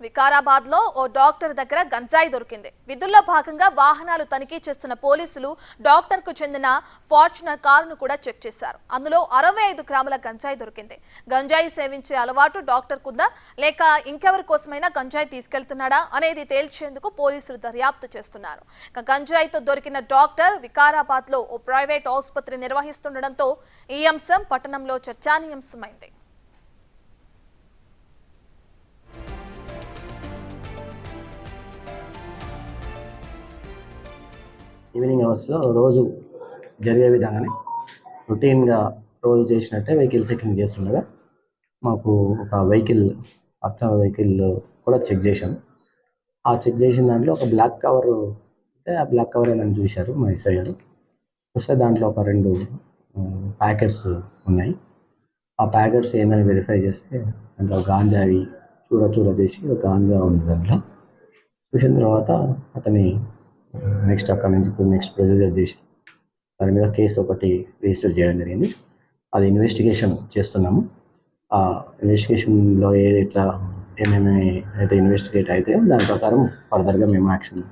వికారాబాద్ లో ఓ డాక్టర్ దగ్గర గంజాయి దొరికింది. విధుల్లో భాగంగా వాహనాలు తనిఖీ చేస్తున్న పోలీసులు డాక్టర్ కు చెందిన ఫార్చునర్ కారును కూడా చెక్ చేశారు. అందులో 65 గ్రాముల గంజాయి దొరికింది. గంజాయి సేవించే అలవాటు డాక్టర్ కుందా లేక ఇంకెవరి కోసమైనా గంజాయి తీసుకెళ్తున్నాడా అనేది తేల్చేందుకు పోలీసులు దర్యాప్తు చేస్తున్నారు. గంజాయితో దొరికిన డాక్టర్ వికారాబాద్ లో ఓ ప్రైవేట్ ఆసుపత్రి నిర్వహిస్తుండటంతో ఈ అంశం పట్టణంలో చర్చానీయాంశమైంది. ఈవినింగ్ అవర్స్లో రోజు జరిగే విధంగానే రొటీన్గా రోజు చేసినట్టే వెహికల్ చెకింగ్ చేస్తుండగా మాకు ఒక ఫార్చునర్ వెహికల్ కూడా చెక్ చేశాం. ఆ చెక్ చేసిన దాంట్లో ఒక బ్లాక్ కవర్ అయితే ఆ బ్లాక్ కవర్ ఏదని చూశారు మా ఎస్ఐ గారు. చూస్తే దాంట్లో ఒక 2 ప్యాకెట్స్ ఉన్నాయి. ఆ ప్యాకెట్స్ ఏందని వెరిఫై చేస్తే దాంట్లో గాంజావి చూర చేసి గాంజా ఉంది. దాంట్లో చూసిన తర్వాత అతని అక్కడి నుంచి నెక్స్ట్ ప్రొసీజర్ చేసి దాని మీద కేసు ఒకటి రిజిస్టర్ చేయడం జరిగింది. అది ఇన్వెస్టిగేషన్ చేస్తున్నాము. ఆ ఇన్వెస్టిగేషన్లో ఏమేమి అయితే ఇన్వెస్టిగేట్ అయితే దాని ప్రకారం ఫర్దర్గా మేము యాక్షన్